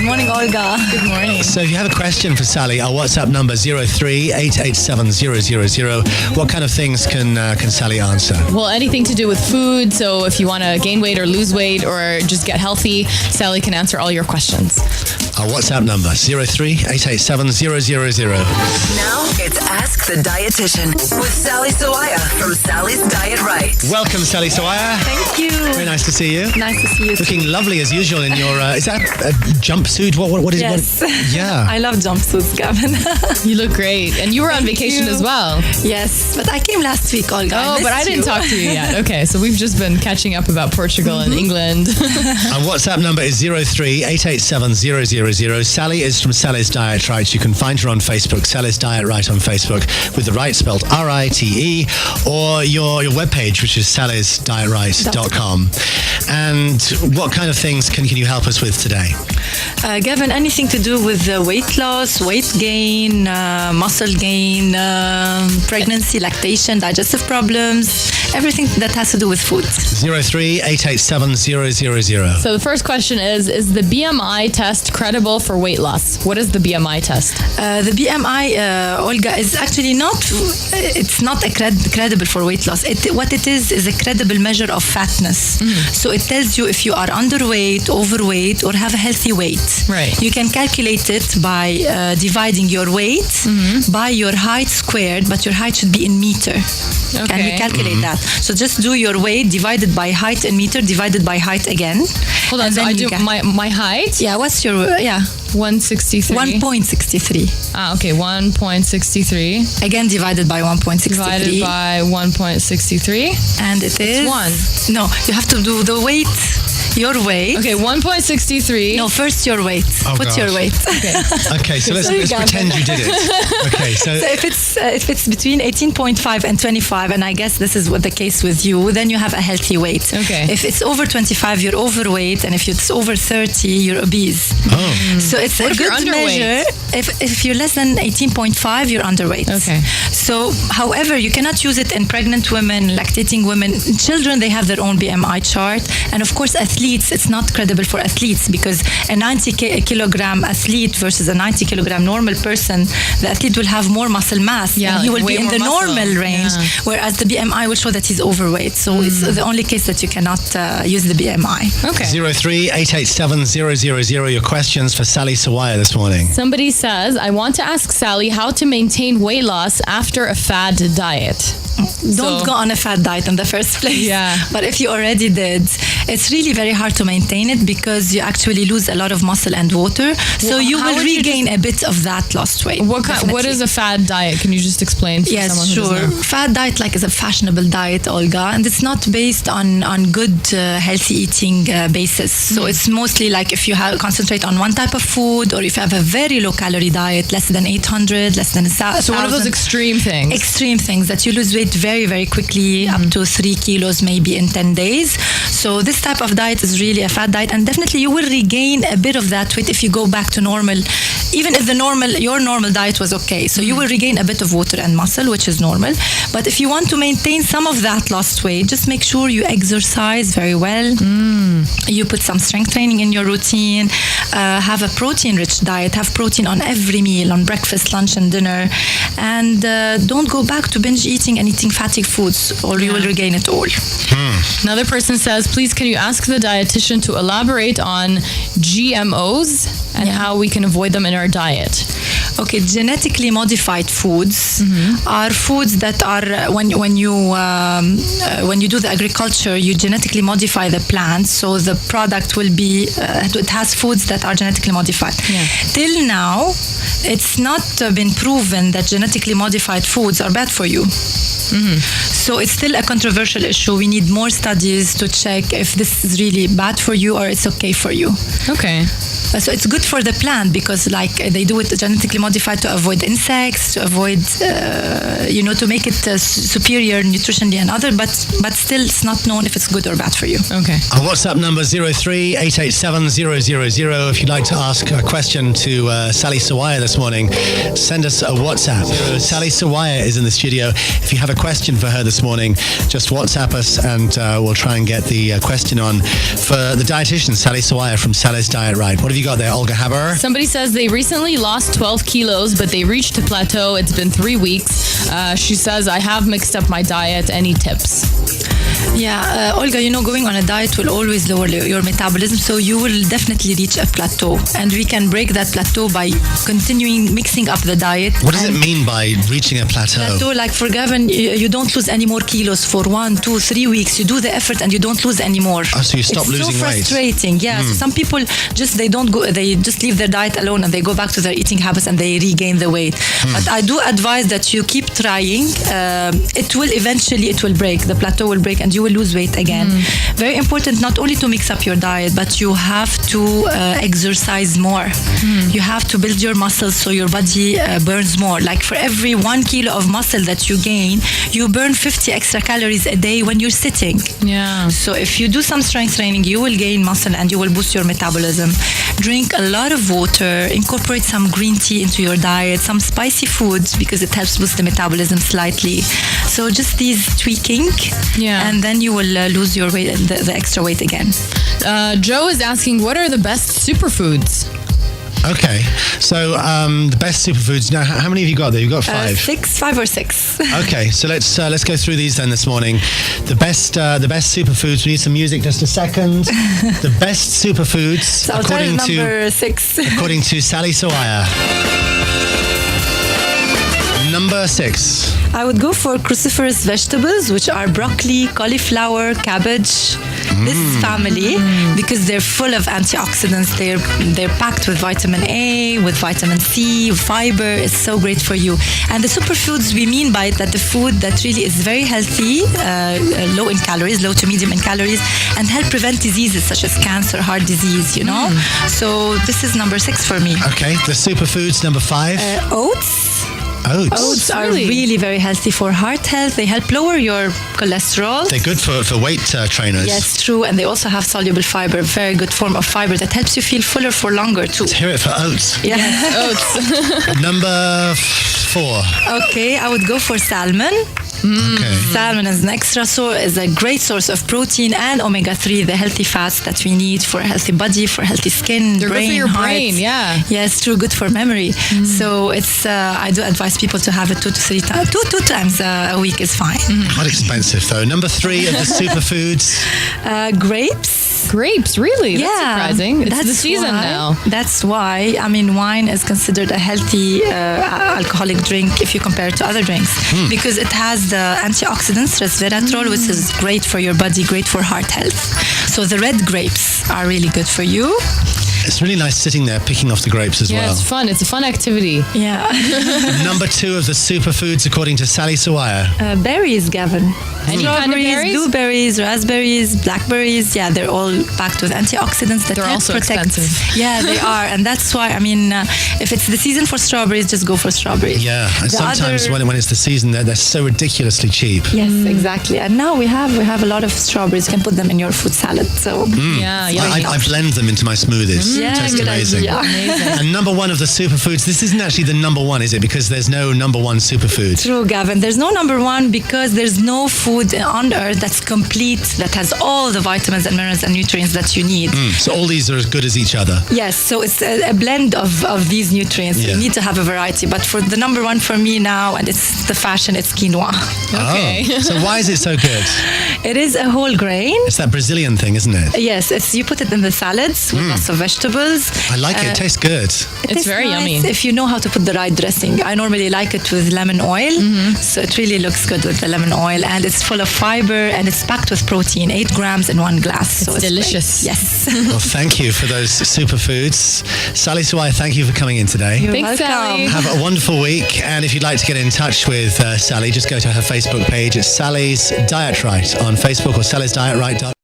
morning, Olga. Good morning. So if you have a question for Sally, our WhatsApp number 03-887-000. What kind of things can Sally answer? Well, anything to do with food. So if you want to gain weight or lose weight or just get healthy, Sally can answer all your questions. Our WhatsApp number 03-887-000. Now it's Ask the Dietitian with Sally Sawaya from Sally's Diet Right. Welcome, Sally Sawaya. Thank you. Very nice to see you. Nice to see you. Looking lovely as usual in your. Is that a jumpsuit? What is Yes. it? Yeah. I love jumpsuits, Gavin. You look great. And you were on vacation as well. Yes, but I came last week, Olga. Oh, but I didn't talk to you yet. Okay, so we've just been catching up about Portugal and England. Our WhatsApp number is 03-887-000. Sally is from Sally's Diet Right. You can find her on Facebook, Sally's Diet Right on Facebook, with the right spelled R-I-T-E, or your webpage, which is sallysdietright.com. And what kind of things can you help us with today? Gavin, anything to do with weight loss, weight gain, muscle gain, pregnancy, lactation, digestive problems, everything that has to do with food. 03-887-000. So the first question is the BMI test credible for weight loss? What is the BMI test? The BMI, Olga, is actually it's not credible for weight loss. What it is a credible measure of fatness. So it tells you if you are underweight, overweight, or have a healthy weight. Right. You can calculate it by dividing your weight by your height squared, but your height should be in meter. Okay. Can you calculate that? So just do your weight divided by height in meter divided by height again. Hold on, And so then I you do my height? Yeah, what's your 163. 1.63. Okay, 1.63. Again divided by 1.63. Divided by 1.63. And it is 1. No, you have to do the weight. Your weight. Okay, 1.63. No, first your weight. Oh, Put gosh. your weight. Okay, so let's pretend you did it. Okay, so So if it's between 18.5 and 25, and I guess this is what the case with you, then you have a healthy weight. Okay. If it's over 25, you're overweight, and if it's over 30, you're obese. So it's What a if you're good underweight? measure. If you're less than 18.5, you're underweight. Okay. So, however, you cannot use it in pregnant women, lactating women, children. They have their own BMI chart, and of course, athletes. It's not credible for athletes because a 90 kilogram athlete versus a 90 kilogram normal person, the athlete will have more muscle mass. Yeah, and he like will way be in more the muscle. normal range, Yeah. whereas the BMI will show that he's overweight. So it's the only case that you cannot use the BMI. Okay. 03-887-000. Your questions for Sally Sawaya this morning. Somebody says, I want to ask Sally how to maintain weight loss after a fad diet. Don't go on a fat diet in the first place. Yeah. But if you already did, it's really very hard to maintain it because you actually lose a lot of muscle and water. So Well, you how will would you regain a bit of that lost weight. What definitely. is a fad diet? Can you just explain for Yes, someone who sure. doesn't know? Fat diet is a fashionable diet, Olga, and it's not based on good healthy eating basis. So it's mostly like if you concentrate on one type of food, or if you have a very low calorie diet, less than 800, less than 1,000. So one of those extreme things. Extreme things that you lose weight very, very quickly, up to 3 kilos maybe in 10 days. So this type of diet is really a fat diet, and definitely you will regain a bit of that weight if you go back to normal, even if your normal diet was okay. So you will regain a bit of water and muscle, which is normal. But if you want to maintain some of that lost weight, just make sure you exercise very well. You put some strength training in your routine. Have a protein-rich diet. Have protein on every meal, on breakfast, lunch, and dinner. And don't go back to binge eating and eating fatty foods, or you will regain it all. Another person says, please can you ask the dietitian to elaborate on GMOs and how we can avoid them in our diet? Okay, genetically modified foods are foods that are when you do the agriculture, you genetically modify the plant, so the product will be it has foods that are genetically modified. Yeah. Till now, it's not been proven that genetically modified foods are bad for you. So it's still a controversial issue. We need more studies to check if this is really bad for you or it's okay for you. Okay. So it's good for the plant because they do it genetically modified to avoid insects, to avoid, to make it superior nutritionally and other, but still it's not known if it's good or bad for you. Okay. Our WhatsApp number 03-887-000. If you'd like to ask a question to Sally Sawaya this morning, send us a WhatsApp. Sally Sawaya is in the studio. If you have a question for her this morning, just WhatsApp us and we'll try and get the question on for the dietitian, Sally Sawaya from Sally's Diet Right. What have have you got there, Olga Haber? Somebody says they recently lost 12 kilos, but they reached a plateau. It's been 3 weeks. She says, I have mixed up my diet. Any tips? Yeah, Olga, going on a diet will always lower your metabolism, so you will definitely reach a plateau. And we can break that plateau by continuing mixing up the diet. What does it mean by reaching a plateau? Plateau, like for Gavin, you don't lose any more kilos for 1, 2, 3 weeks. You do the effort and you don't lose any more. Oh, so you stop losing weight. It's so frustrating. Yeah. So some people they just leave their diet alone and they go back to their eating habits and they regain the weight. But I do advise that you keep trying. It will break. The plateau will break and you will lose weight again. Very important not only to mix up your diet, but you have to exercise more. You have to build your muscles so your body burns more. Like for every 1 kilo of muscle that you gain, you burn 50 extra calories a day when you're sitting. Yeah. So if you do some strength training, you will gain muscle and you will boost your metabolism. Drink a lot of water, incorporate some green tea into your diet, some spicy foods because it helps boost the metabolism slightly. So just these tweaking, and then you will lose your weight, the extra weight again. Joe is asking, what are the best superfoods? Okay, so the best superfoods. Now, how many have you got there? You've got 5. 5 or 6. Okay, so let's go through these then this morning. The best superfoods. We need some music. Just a second. The best superfoods So I'll start with number 6. according to Sally Sawaya. Number 6. I would go for cruciferous vegetables, which are broccoli, cauliflower, cabbage. This family, because they're full of antioxidants. They're packed with vitamin A, with vitamin C, fiber. It's so great for you. And the superfoods, we mean by it that the food that really is very healthy, low in calories, low to medium in calories, and help prevent diseases such as cancer, heart disease, So this is number 6 for me. Okay, the superfoods, number 5. Oats. Oats are really very healthy for heart health. They help lower your cholesterol. They're good for weight trainers. Yes, true. And they also have soluble fiber, very good form of fiber that helps you feel fuller for longer too. Let's hear it for oats. Yeah. Oats. Number 4. Okay, I would go for salmon. Okay. Salmon is is a great source of protein and omega-3, the healthy fats that we need for a healthy body, for healthy skin, They're brain, good for your heart. brain, yeah. Yes, true, good for memory. So it's I do advise people to have it 2 to 3 times. Two times a week is fine. Quite expensive though. Number 3 of the superfoods. Grapes. Grapes, really? That's surprising. It's the season now. That's why. I mean, wine is considered a healthy alcoholic drink if you compare it to other drinks because it has the antioxidants, resveratrol, which is great for your body, great for heart health. So the red grapes are really good for you. It's really nice sitting there picking off the grapes as well. Yeah, it's fun. It's a fun activity. Yeah. Number 2 of the superfoods according to Sally Sawaya. Berries, Gavin. Any kind of berries? Blueberries, raspberries, blackberries. Yeah, they're all packed with antioxidants that They're help also protect. expensive. Yeah, they are. And that's why, if it's the season for strawberries, just go for strawberries. Yeah, and The sometimes other- when it's the season, they're so ridiculously cheap. Yes, exactly. And now we have a lot of strawberries. You can put them in your fruit salad. So Yeah, yeah. I blend them into my smoothies. Yeah, Tastes good amazing. idea. And number 1 of the superfoods, this isn't actually the number 1, is it? Because there's no number 1 superfood. True, Gavin. There's no number 1 because there's no food on earth that's complete, that has all the vitamins and minerals and nutrients that you need. So all these are as good as each other. Yes, so it's a blend of these nutrients. Yeah. You need to have a variety. But for the number 1 for me now, and it's the fashion, it's quinoa. Okay. Oh, so why is it so good? It is a whole grain. It's that Brazilian thing, isn't it? Yes, you put it in the salads with lots of vegetables. I like it. It tastes good. It It's is very nice yummy. if you know how to put the right dressing. I normally like it with lemon oil, so it really looks good with the lemon oil, and it's full of fiber and it's packed with protein, 8 grams in 1 glass. So It's delicious. great. Yes. Well, thank you for those superfoods. Sally Sawaya, thank you for coming in today. You're Thanks, welcome. Sally. Have a wonderful week. And if you'd like to get in touch with Sally, just go to her Facebook page. It's Sally's Diet Right on Facebook or sallysdietright.com.